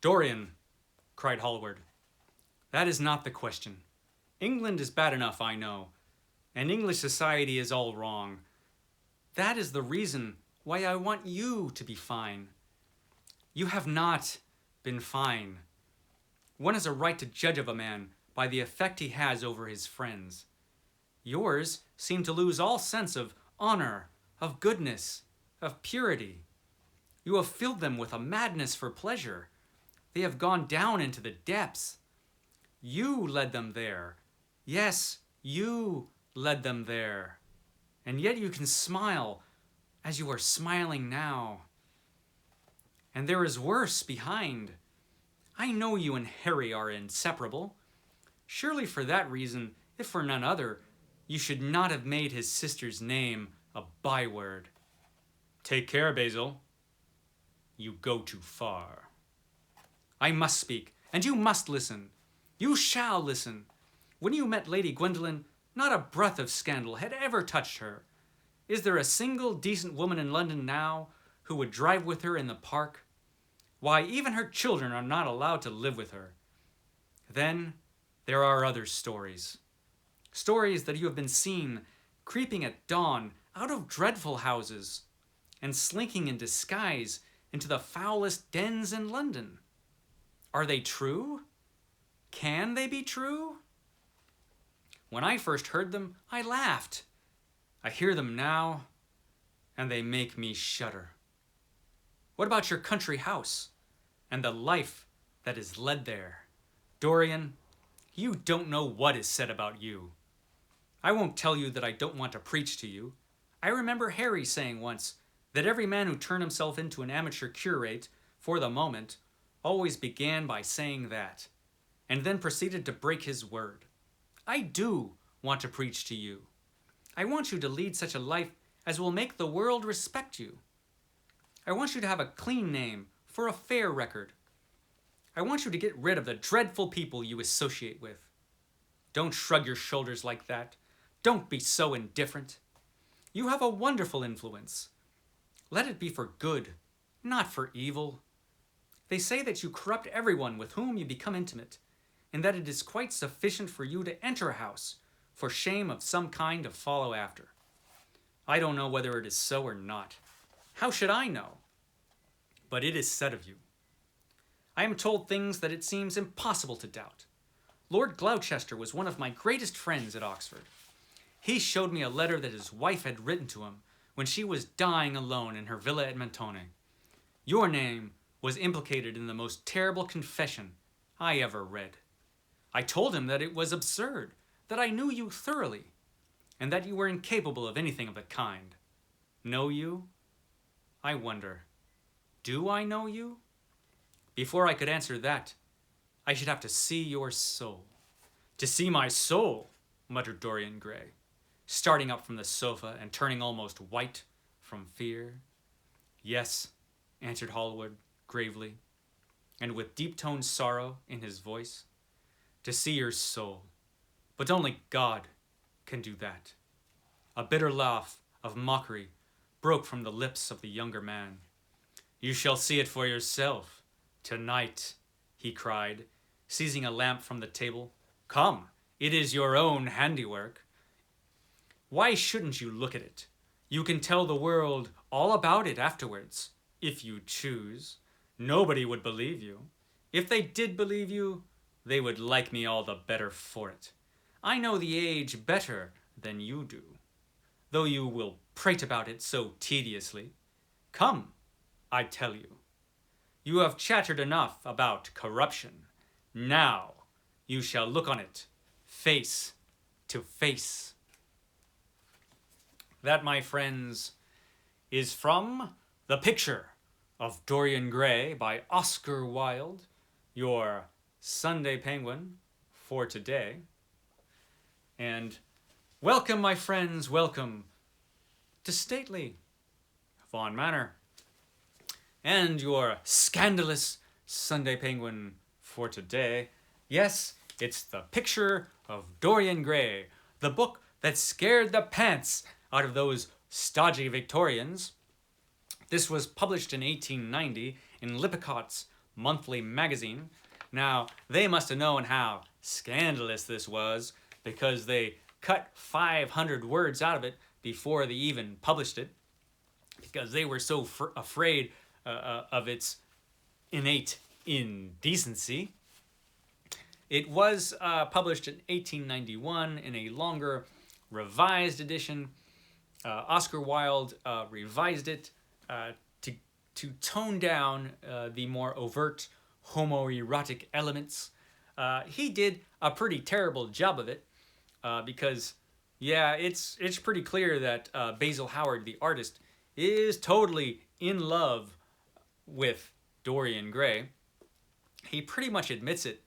Dorian, cried Hallward, that is not the question. England is bad enough, I know, and English society is all wrong. That is the reason why I want you to be fine. You have not been fine. One has a right to judge of a man by the effect he has over his friends. Yours seem to lose all sense of honor, of goodness, of purity. You have filled them with a madness for pleasure. They have gone down into the depths. You led them there. Yes, you led them there. And yet you can smile as you are smiling now. And there is worse behind. I know you and Harry are inseparable. Surely for that reason, if for none other, you should not have made his sister's name a byword. Take care, Basil. You go too far. I must speak, and you must listen. You shall listen. When you met Lady Gwendolen, not a breath of scandal had ever touched her. Is there a single decent woman in London now who would drive with her in the park? Why, even her children are not allowed to live with her. Then there are other stories. Stories that you have been seen creeping at dawn out of dreadful houses and slinking in disguise into the foulest dens in London. Are they true? Can they be true? When I first heard them, I laughed. I hear them now, and they make me shudder. What about your country house and the life that is led there? Dorian, you don't know what is said about you. I won't tell you that I don't want to preach to you. I remember Harry saying once that every man who turned himself into an amateur curate, for the moment, always began by saying that, and then proceeded to break his word. I do want to preach to you. I want you to lead such a life as will make the world respect you. I want you to have a clean name for a fair record. I want you to get rid of the dreadful people you associate with. Don't shrug your shoulders like that. Don't be so indifferent. You have a wonderful influence. Let it be for good, not for evil. They say that you corrupt everyone with whom you become intimate, and that it is quite sufficient for you to enter a house for shame of some kind to follow after. I don't know whether it is so or not. How should I know? But it is said of you. I am told things that it seems impossible to doubt. Lord Gloucester was one of my greatest friends at Oxford. He showed me a letter that his wife had written to him when she was dying alone in her villa at Mentone. Your name was implicated in the most terrible confession I ever read. I told him that it was absurd, that I knew you thoroughly, and that you were incapable of anything of the kind. Know you? I wonder, do I know you? Before I could answer that, I should have to see your soul. To see my soul, muttered Dorian Gray, starting up from the sofa and turning almost white from fear. Yes, answered Hallward gravely, and with deep-toned sorrow in his voice. To see your soul. But only God can do that. A bitter laugh of mockery broke from the lips of the younger man. You shall see it for yourself. Tonight, he cried, seizing a lamp from the table. Come, it is your own handiwork. Why shouldn't you look at it? You can tell the world all about it afterwards, if you choose. Nobody would believe you. If they did believe you, they would like me all the better for it. I know the age better than you do, though you will prate about it so tediously. Come, I tell you. You have chattered enough about corruption. Now you shall look on it face to face. That, my friends, is from The Picture of Dorian Gray by Oscar Wilde, your Sunday Penguin for today. And welcome, my friends, welcome to stately Vaughan Manor and your scandalous Sunday Penguin for today. Yes, it's The Picture of Dorian Gray, the book that scared the pants out of those stodgy Victorians. This was published in 1890 in Lippicot's monthly magazine. Now, they must have known how scandalous this was because they cut 500 words out of it before they even published it, because they were so afraid of its innate indecency. It was published in 1891 in a longer, revised edition. Oscar Wilde revised it to tone down the more overt homoerotic elements. He did a pretty terrible job of it because, yeah, it's pretty clear that Basil Howard, the artist, is totally in love with Dorian Gray. He pretty much admits it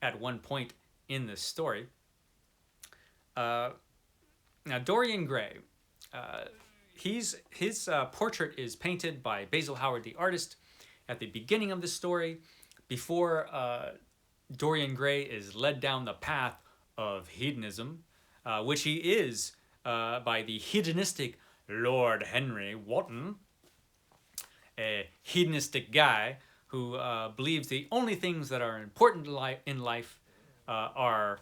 at one point in this story. Now, Dorian Gray, his portrait is painted by Basil Howard, the artist, at the beginning of the story, before Dorian Gray is led down the path of hedonism, which he is by the hedonistic Lord Henry Wotton, a hedonistic guy who believes the only things that are important in life are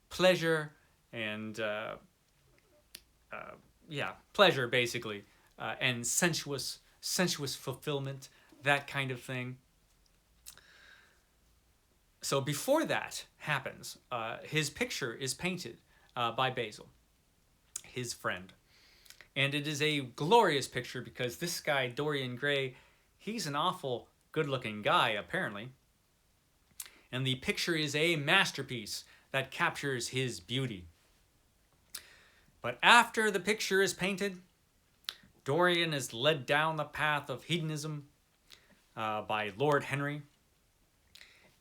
pleasure and pleasure basically, and sensuous fulfillment, that kind of thing. So before that happens, his picture is painted by Basil, his friend. And it is a glorious picture because this guy, Dorian Gray, he's an awful good-looking guy, apparently. And the picture is a masterpiece that captures his beauty. But after the picture is painted, Dorian is led down the path of hedonism by Lord Henry.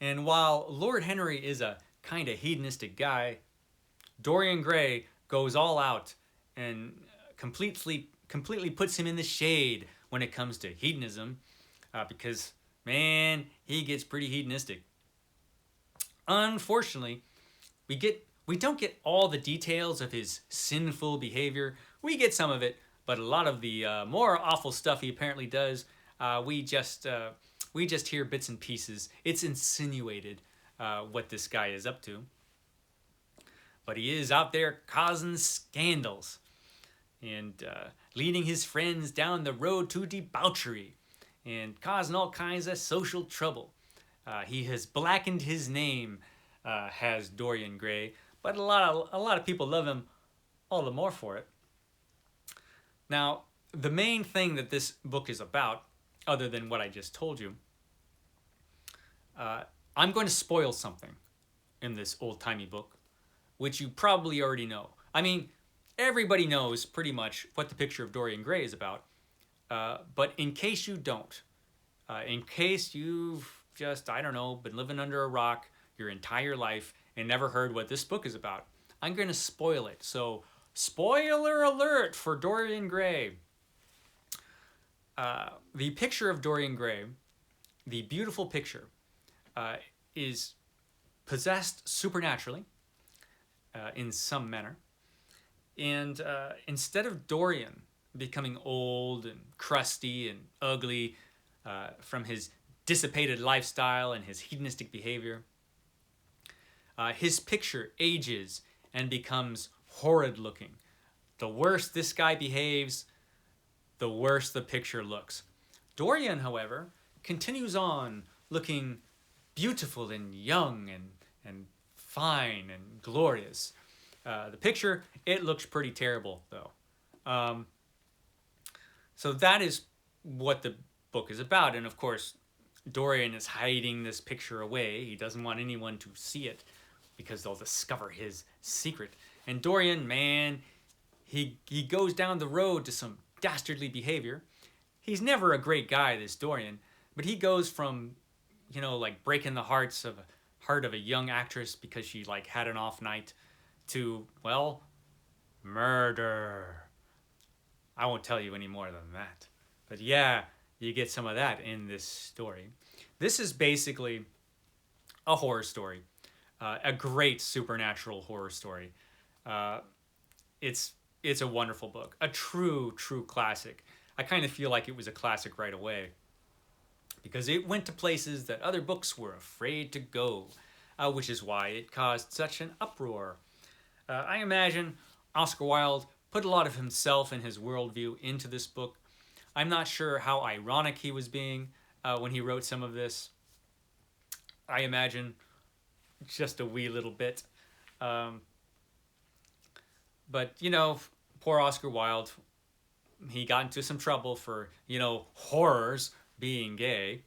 And while Lord Henry is a kind of hedonistic guy, Dorian Gray goes all out and completely puts him in the shade when it comes to hedonism, because, man, he gets pretty hedonistic. Unfortunately, we don't get all the details of his sinful behavior. We get some of it, but a lot of the more awful stuff he apparently does, we just hear bits and pieces. It's insinuated what this guy is up to. But he is out there causing scandals and leading his friends down the road to debauchery and causing all kinds of social trouble. He has blackened his name, has Dorian Gray, but a lot of people love him all the more for it. Now, the main thing that this book is about, other than what I just told you, I'm going to spoil something in this old-timey book, which you probably already know. I mean, everybody knows pretty much what the picture of Dorian Gray is about, but in case you don't, in case you've just, I don't know, been living under a rock your entire life and never heard what this book is about, I'm going to spoil it. So, spoiler alert for Dorian Gray. The picture of Dorian Gray, the beautiful picture, is possessed supernaturally in some manner. And instead of Dorian becoming old and crusty and ugly from his dissipated lifestyle and his hedonistic behavior, his picture ages and becomes horrid looking. The worse this guy behaves, the worse the picture looks. Dorian, however, continues on looking beautiful and young and fine and glorious. The picture, it looks pretty terrible, though. So that is what the book is about. And, of course, Dorian is hiding this picture away. He doesn't want anyone to see it because they'll discover his secret. And Dorian, man, he goes down the road to some dastardly behavior. He's never a great guy, this Dorian, but he goes from, like breaking the heart of a young actress because she like had an off night to, well, murder. I won't tell you any more than that. But yeah, you get some of that in this story. This is basically a horror story. A great supernatural horror story. It's a wonderful book. A true classic. I kind of feel like it was a classic right away. because it went to places that other books were afraid to go, which is why it caused such an uproar. I imagine Oscar Wilde put a lot of himself and his worldview into this book. I'm not sure how ironic he was being when he wrote some of this. I imagine just a wee little bit. But, you know, poor Oscar Wilde, he got into some trouble for, you know, horrors being gay,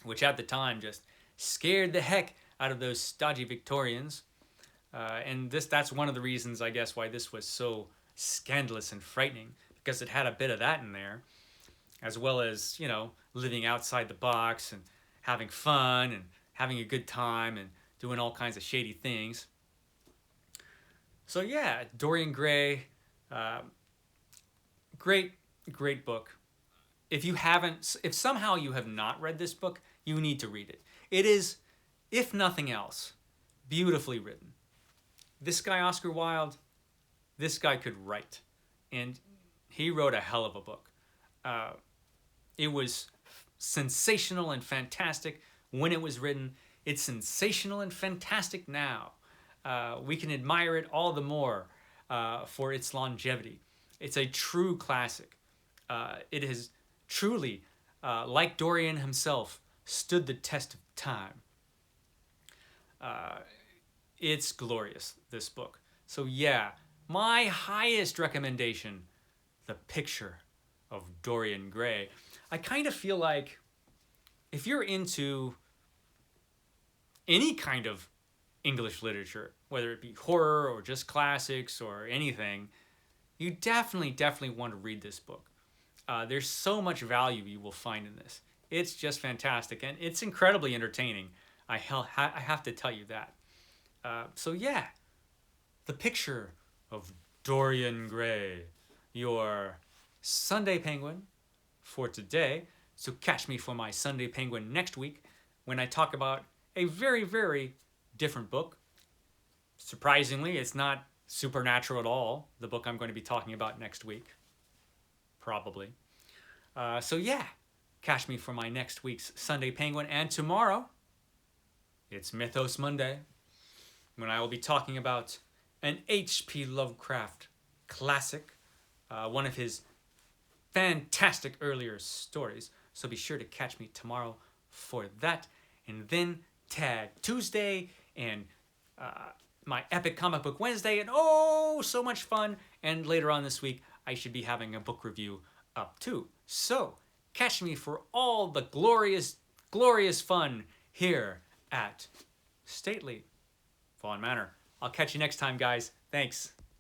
which at the time just scared the heck out of those stodgy Victorians. And that's one of the reasons, I guess, why this was so scandalous and frightening, because it had a bit of that in there, as well as, you know, living outside the box and having fun and having a good time and doing all kinds of shady things. So yeah, Dorian Gray, great book. If somehow you have not read this book, you need to read it. It is, if nothing else, beautifully written. This guy, Oscar Wilde, this guy could write. And he wrote a hell of a book. It was sensational and fantastic when it was written. It's sensational and fantastic now. We can admire it all the more for its longevity. It's a true classic. It has truly, like Dorian himself, stood the test of time. It's glorious, this book. So yeah, my highest recommendation, The Picture of Dorian Gray. I kind of feel like if you're into any kind of English literature, whether it be horror or just classics or anything, you definitely want to read this book. There's so much value you will find in this. It's just fantastic, and it's incredibly entertaining. I have to tell you that. So yeah, The Picture of Dorian Gray, your Sunday Penguin for today. So catch me for my Sunday Penguin next week when I talk about a very different book. Surprisingly, it's not supernatural at all, the book I'm going to be talking about next week. Probably. So yeah, catch me for my next week's Sunday Penguin. And tomorrow, it's Mythos Monday, when I will be talking about an H.P. Lovecraft classic, one of his fantastic earlier stories. So be sure to catch me tomorrow for that. And then Tag Tuesday and my Epic Comic Book Wednesday, and oh, so much fun. And later on this week, I should be having a book review up too. So catch me for all the glorious fun here at Stately Vaughan Manor. I'll catch you next time, guys. Thanks.